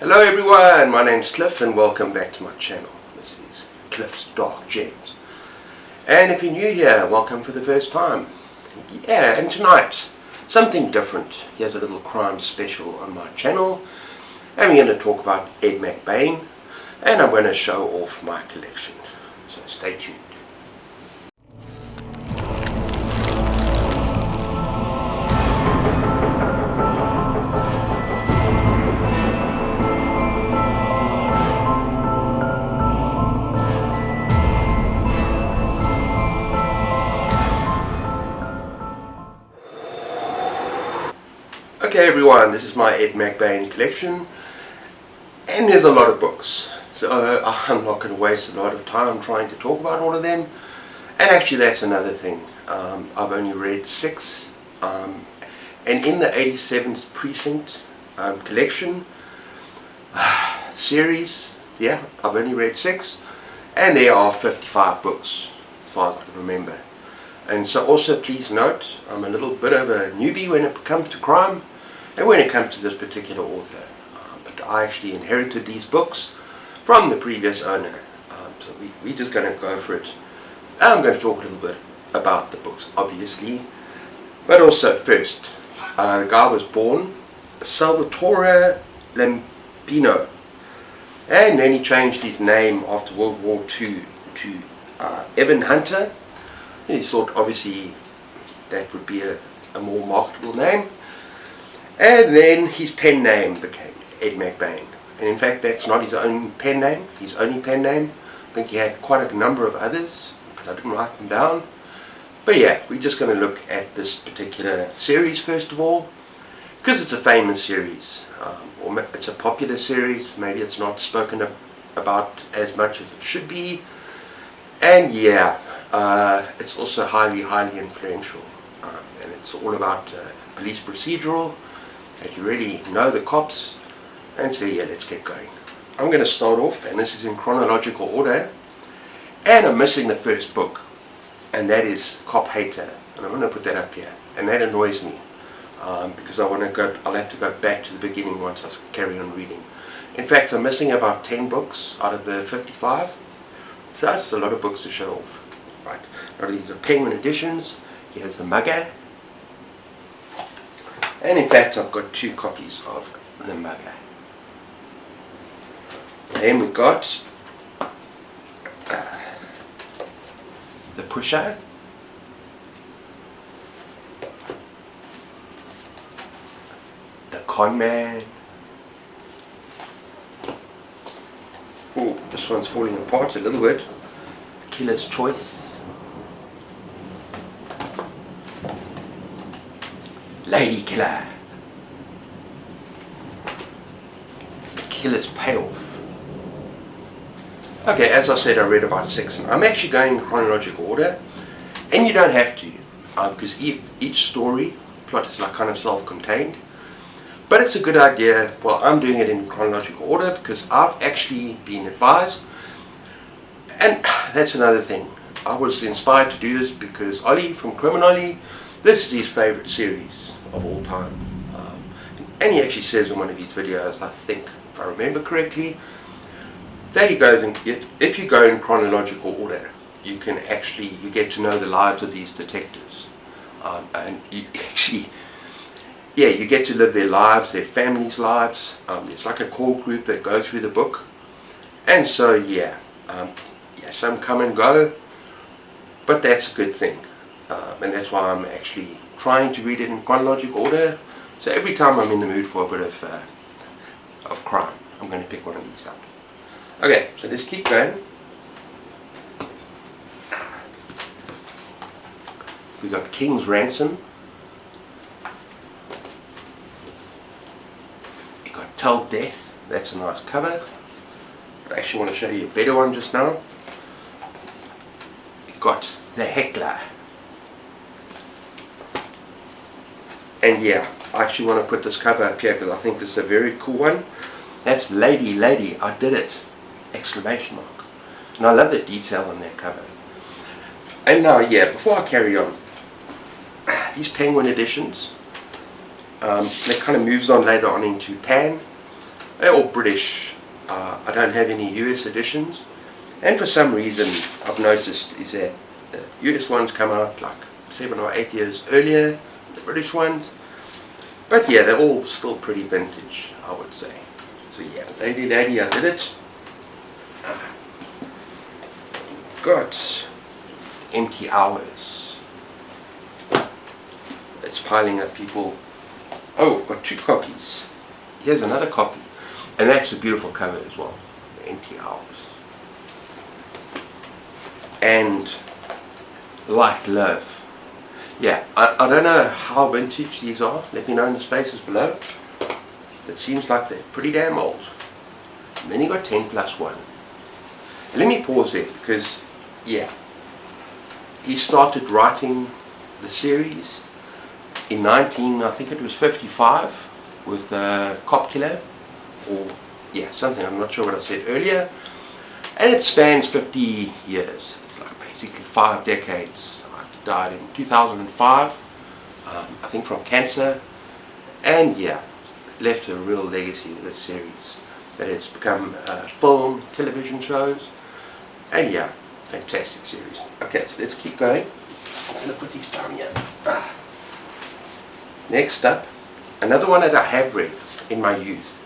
Hello everyone, my name's Cliff and welcome back to my channel. This is Cliff's Dark Gems. And if you're new here, welcome for the first time. Yeah, and tonight, something different. Here's a little crime special on my channel. And we're going to talk about Ed McBain. And I'm going to show off my collection. So stay tuned. Okay everyone, this is my Ed McBain collection, and there's a lot of books, so I'm not going to waste a lot of time trying to talk about all of them. And actually that's another thing, I've only read 6, and in the 87th Precinct collection series, yeah, I've only read 6, and there are 55 books as far as I can remember. And so also please note, I'm a little bit of a newbie when it comes to crime. And when it comes to this particular author, but I actually inherited these books from the previous owner, so we're just going to go for it. I'm going to talk a little bit about the books, obviously, but also first, the guy was born Salvatore Lampino, and then he changed his name after World War II to Evan Hunter. He thought obviously that would be a more marketable name. And then his pen name became Ed McBain. And in fact that's not his own pen name, his only pen name. I think he had quite a number of others, but I didn't write them down. But yeah, we're just going to look at this particular series first of all, because it's a famous series, or it's a popular series. Maybe it's not spoken about as much as it should be. And yeah, it's also highly influential. And it's all about police procedural. That you really know the cops, and so yeah, let's get going. I'm going to start off, and this is in chronological order, and I'm missing the first book, and that is Cop Hater, and I'm going to put that up here, and that annoys me, because I'll have to go back to the beginning once I carry on reading. In fact, I'm missing about 10 books out of the 55, so that's a lot of books to show off. Right, now these are Penguin editions. Here's the mugger. And in fact I've got 2 copies of the mugger. Then we got the pusher, the con man. Oh, this one's falling apart a little bit. The killer's choice. Lady Killer. The Killer's Payoff. Okay, as I said, I read about 6. I'm actually going in chronological order, and you don't have to, because each story plot is like kind of self-contained. But it's a good idea. Well, I'm doing it in chronological order because I've actually been advised, and that's another thing. I was inspired to do this because Olly from Olly, this is his favourite series of all time, and he actually says in one of his videos, I think if I remember correctly, that he goes in, if you go in chronological order, you get to know the lives of these detectives, and you actually, yeah, you get to live their lives, their families' lives. It's like a core group that goes through the book, and so yeah, some come and go, but that's a good thing. And that's why I'm actually trying to read it in chronological order. So every time I'm in the mood for a bit of crime, I'm going to pick one of these up. Okay, so let's keep going. We got King's Ransom. We got Tell Death. That's a nice cover. I actually want to show you a better one just now. We got The Heckler. And yeah, I actually want to put this cover up here because I think this is a very cool one. That's Lady, I did it! Exclamation mark. And I love the detail on that cover. And now, yeah, before I carry on, these Penguin editions, that kind of moves on later on into Pan. They're all British. I don't have any US editions, and for some reason I've noticed is that the US ones come out like 7 or 8 years earlier than the British ones. But yeah, they're all still pretty vintage, I would say. So yeah, lady, I did it. Got Empty Hours. It's piling up, people. Oh, I've got 2 copies. Here's another copy. And that's a beautiful cover as well. Empty Hours. And Like Love. Yeah, I don't know how vintage these are. Let me know in the spaces below. It seems like they're pretty damn old. And then you got 10+1. And let me pause there because, yeah, he started writing the series in I think it was 55 with Cop Killer, or yeah, something, I'm not sure what I said earlier. And it spans 50 years. It's like basically 5 decades. He died in 2005, I think from cancer. And yeah, left a real legacy with this series. That it's become film, television shows. And yeah, fantastic series. Okay, so let's keep going. I'm going to put these down here. Next up, another one that I have read in my youth,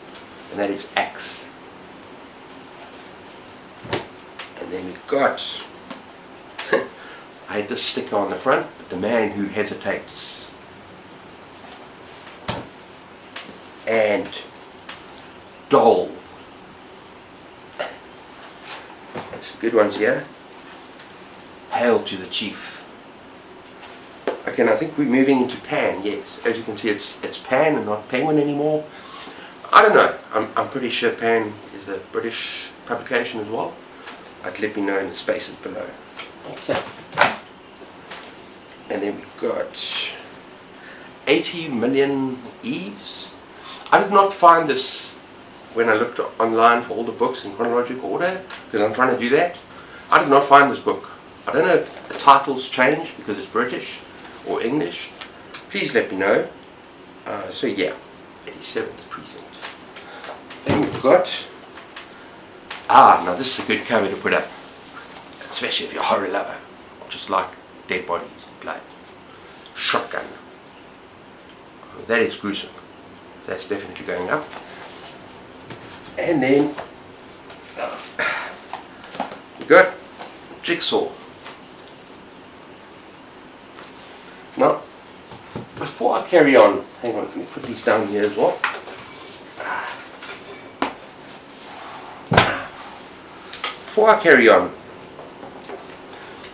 and that is Axe. And then we've got, I had this sticker on the front, but The Man Who Hesitates. And Doll. Some good ones here. Hail to the Chief. Okay, and I think we're moving into Pan, yes. As you can see, it's Pan and not Penguin anymore. I don't know. I'm pretty sure Pan is a British publication as well. But let me know in the spaces below. Okay. And then we've got 80 Million Eves. I did not find this when I looked online for all the books in chronological order, because I'm trying to do that. I did not find this book. I don't know if the title's changed because it's British or English. Please let me know. So yeah, 87th Precinct. Then we've got, now this is a good cover to put up, especially if you're a horror lover, just like dead bodies and blood. Shotgun. That is gruesome. That's definitely going up. And then we got Jigsaw. Now, before I carry on, hang on, let me put these down here as well. Before I carry on,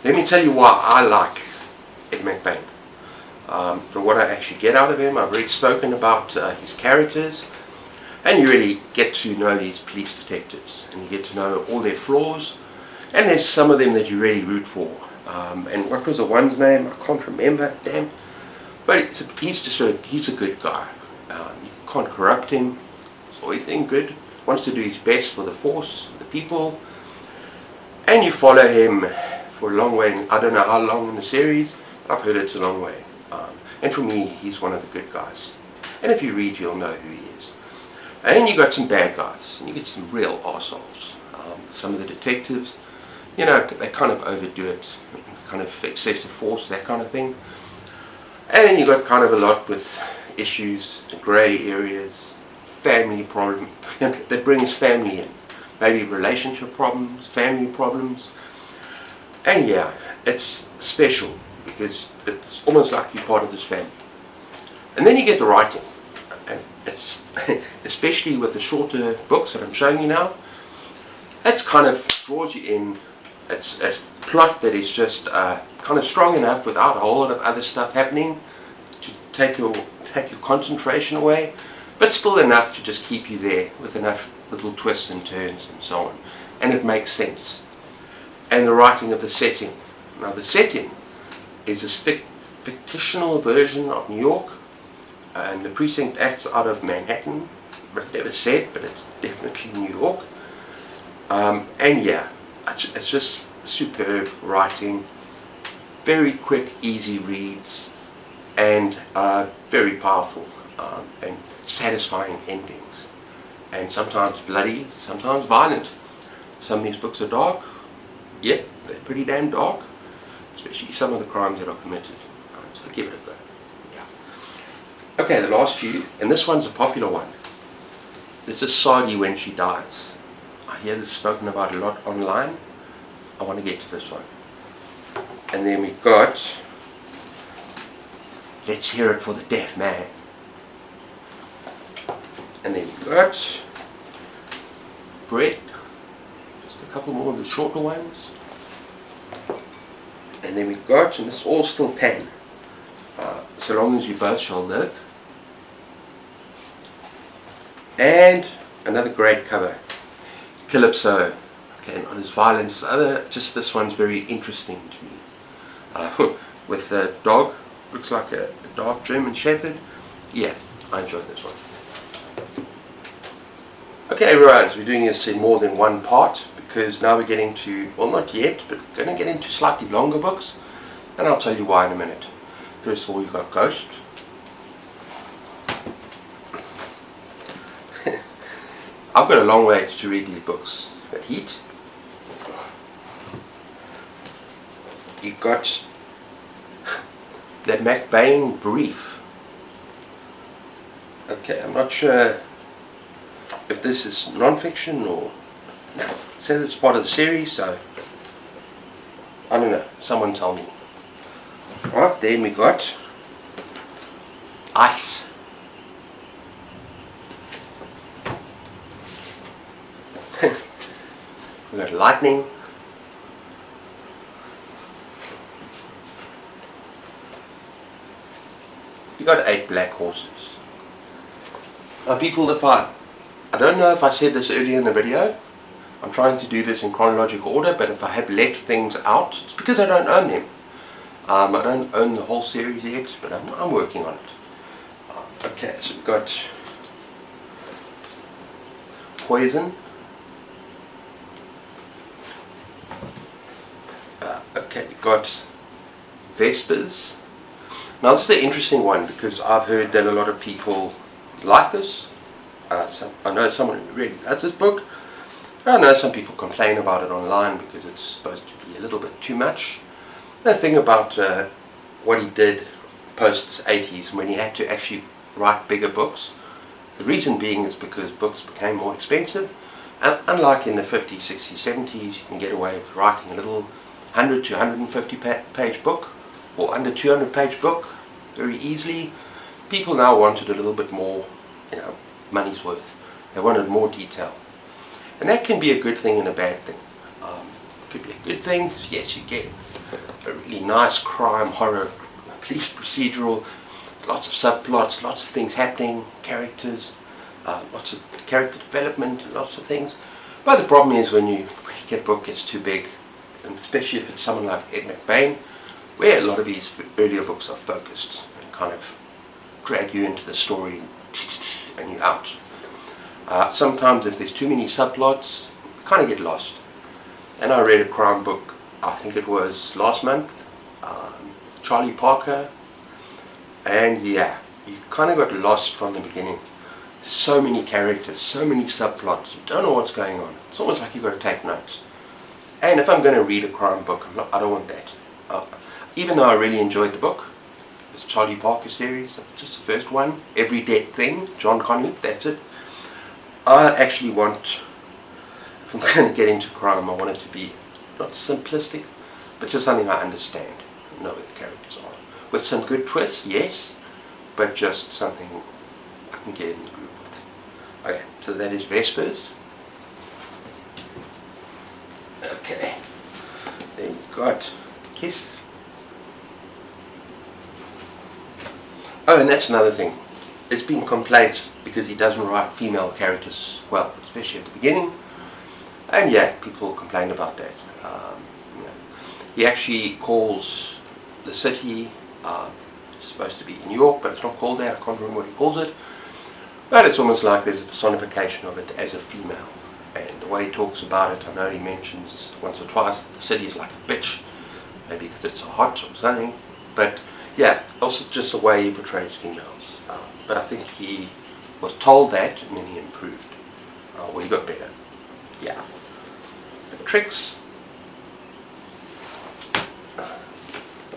let me tell you why I like Ed McBain. From what I actually get out of him, I've already spoken about his characters, and you really get to know these police detectives, and you get to know all their flaws, and there's some of them that you really root for. And what was the one's name? I can't remember, damn. But he's a good guy. You can't corrupt him. He's always doing good. Wants to do his best for the force, the people. And you follow him for a long way. I don't know how long in the series, but I've heard it's a long way. And for me, he's one of the good guys. And if you read, you'll know who he is. And then you got some bad guys, and you get some real arseholes. Some of the detectives, you know, they kind of overdo it, kind of excessive force, that kind of thing. And then you got kind of a lot with issues, grey areas, family problem, that brings family in. Maybe relationship problems, family problems. And yeah, it's special because it's almost like you're part of this family. And then you get the writing. And it's, especially with the shorter books that I'm showing you now, that's kind of draws you in. It's a plot that is just kind of strong enough without a whole lot of other stuff happening to take your concentration away, but still enough to just keep you there with enough little twists and turns and so on. And it makes sense. And the writing of the setting. Now the setting is this fictional version of New York, and the precinct acts out of Manhattan, but it's never said, but it's definitely New York. And yeah, it's just superb writing, very quick, easy reads, and very powerful and satisfying endings. and sometimes bloody, sometimes violent. Some of these books are dark. Yep, they're pretty damn dark, especially some of the crimes that are committed. So give it a go. Yeah. Okay, the last few, and this one's a popular one. This is Sadie When She Dies. I hear this spoken about a lot online. I want to get to this one. And then we've got Let's Hear It for the Deaf Man. And then we've got Bread. Just a couple more of the shorter ones. And then we've got, and it's all still pen, So Long As You Both Shall Live. And another great cover, Calypso. Okay, not as violent as other, just this one's very interesting to me. With a dog, looks like a dark German Shepherd. Yeah, I enjoyed this one. Okay, right, we're doing this in more than one part because now we're getting to, well, not yet, but we're going to get into slightly longer books, and I'll tell you why in a minute. First of all, you've got Ghost. I've got a long way to read these books. You've got Heat. You've got the McBain Brief. Okay, I'm not sure if this is non-fiction or no. It says it's part of the series, so I don't know. Someone tell me. Right, then we got Ice. We got Lightning. We got 8 Black Horses. Now people, I don't know if I said this earlier in the video. I'm trying to do this in chronological order, but if I have left things out, it's because I don't own them. I don't own the whole series yet, but I'm working on it. Okay, so we've got Poison. Okay, we've got Vespers. Now this is an interesting one because I've heard that a lot of people like this. I know someone who really loves this book. I know some people complain about it online because it's supposed to be a little bit too much. The thing about what he did post-80s when he had to actually write bigger books, the reason being is because books became more expensive, and unlike in the 50s, 60s, 70s, you can get away with writing a little 100 to 150 page book or under 200 page book very easily. People now wanted a little bit more, money's worth. They wanted more detail. And that can be a good thing and a bad thing. It could be a good thing, yes, you get a really nice crime, horror, police procedural, lots of subplots, lots of things happening, characters, lots of character development, lots of things. But the problem is when you get a book, it's too big, and especially if it's someone like Ed McBain, where a lot of his earlier books are focused and kind of drag you into the story and you're out. Sometimes if there's too many subplots, you kind of get lost. And I read a crime book, I think it was last month, Charlie Parker, and yeah, you kind of got lost from the beginning. So many characters, so many subplots, you don't know what's going on. It's almost like you've got to take notes. And if I'm going to read a crime book, I don't want that. Even though I really enjoyed the book, this Charlie Parker series, just the first one, Every Dead Thing, John Conley, that's it. I actually want, if I'm going to get into crime, I want it to be not simplistic, but just something I understand, know who the characters are. With some good twists, yes, but just something I can get in the group with. Okay, so that is Vespers. Okay, then we've got Kiss. Oh, and that's another thing. There's been complaints because he doesn't write female characters well, especially at the beginning. And yeah, people complain about that. He actually calls the city, it's supposed to be New York, but it's not called that. I can't remember what he calls it. But it's almost like there's a personification of it as a female. And the way he talks about it, I know he mentions once or twice the city is like a bitch. Maybe because it's so hot or something. But yeah, also just the way he portrays females. But I think he was told that and then he improved. Oh, well, you got better. Yeah. The tricks.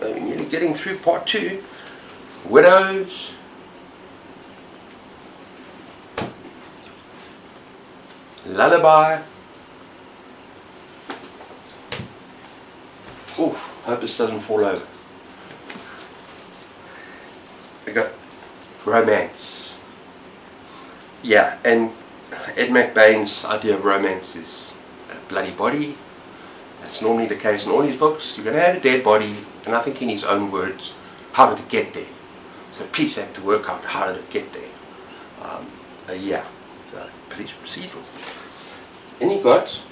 We're nearly getting through part 2. Widows. Lullaby. Oof, hope this doesn't fall over. We got romance. Yeah, and Ed McBain's idea of romance is a bloody body. That's normally the case in all his books. You're going to have a dead body, and I think in his own words, how did it get there? So police have to work out how did it get there. Yeah, so police procedural. Then you got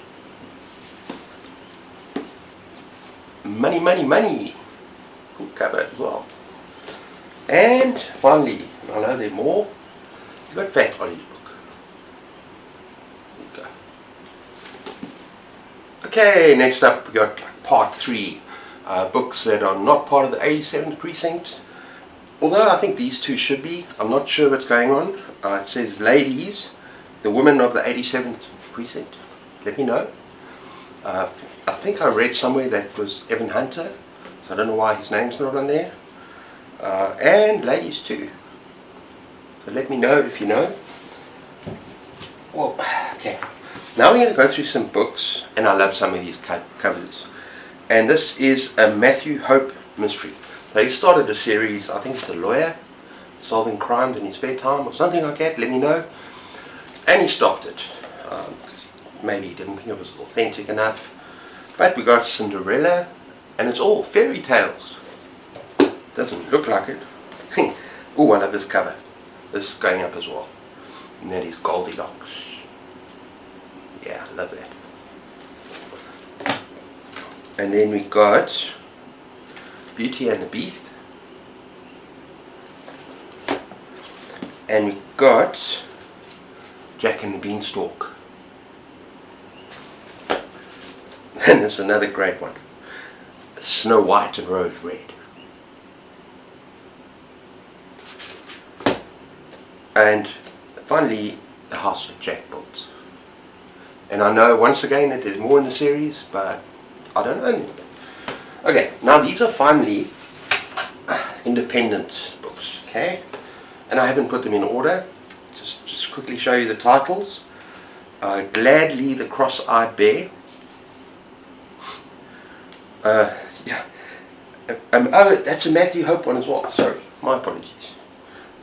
Money, Money, Money. Cool cover as well. And finally, I know there are more, you've got Fat Olly's book. There you go. Okay, next up we got part 3. Books that are not part of the 87th Precinct. Although I think these two should be. I'm not sure what's going on. It says ladies, the women of the 87th Precinct. Let me know. I think I read somewhere that was Evan Hunter, so I don't know why his name's not on there. And ladies too. So let me know if you know. Well, okay. Now we're going to go through some books, and I love some of these covers. And this is a Matthew Hope mystery. So he started a series, I think it's a lawyer, solving crimes in his spare time or something like that, let me know. And he stopped it. Because maybe he didn't think it was authentic enough. But we got Cinderella, and it's all fairy tales. Doesn't look like it. Oh, I love this cover. This is going up as well. And that is Goldilocks. Yeah, I love that. And then we got Beauty and the Beast. And we got Jack and the Beanstalk. And there's another great one. Snow White and Rose Red. And finally, The House that Jack Built. And I know once again that there's more in the series, but I don't know. Okay, now these are finally independent books, okay? And I haven't put them in order. Just quickly show you the titles. Gladly the Cross-Eyed Bear. Yeah. Oh, that's a Matthew Hope one as well. Sorry, my apologies.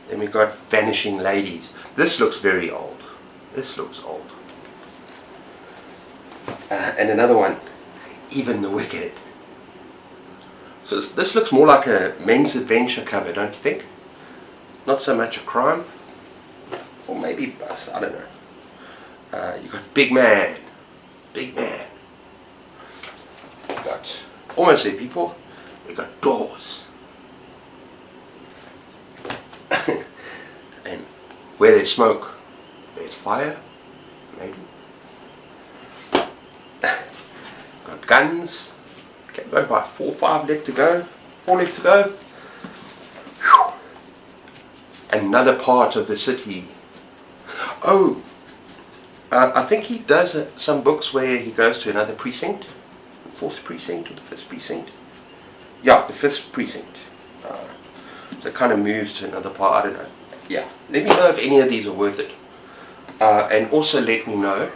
Then we got Vanishing Ladies. This looks very old. This looks old. And another one, Even the Wicked. So this looks more like a men's adventure cover, don't you think? Not so much a crime. Or maybe, I don't know. You got Big Man. Big Man. We got, almost there people, we got Doors. And where there's smoke, there's fire. Maybe. Got Guns. Okay, we've got about 4 or 5 left to go. 4 left to go. Whew. Another part of the city. Oh, I think he does some books where he goes to another precinct. The 4th precinct or the 5th precinct. Yeah, the 5th precinct. So it kind of moves to another part, I don't know. Yeah, let me know if any of these are worth it. And also let me know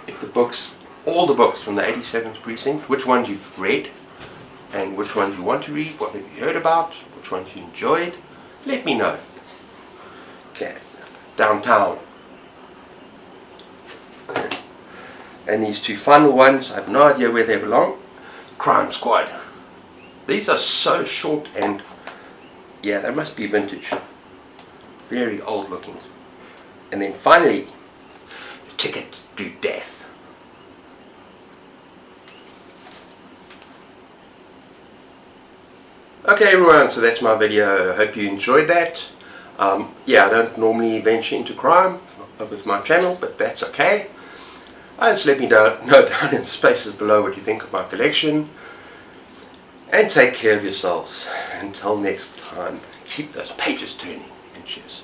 if the books, all the books from the 87th precinct, which ones you've read and which ones you want to read, what have you heard about, which ones you enjoyed. Let me know. Okay, Downtown. And these 2 final ones, I have no idea where they belong. Crime Squad. These are so short and, yeah, they must be vintage. Very old looking. And then finally, Ticket to Death. Okay everyone, so that's my video. I hope you enjoyed that. Yeah, I don't normally venture into crime with my channel, but that's okay. Just let me know down in the spaces below what you think of my collection. And take care of yourselves. Until next time, keep those pages turning, and cheers.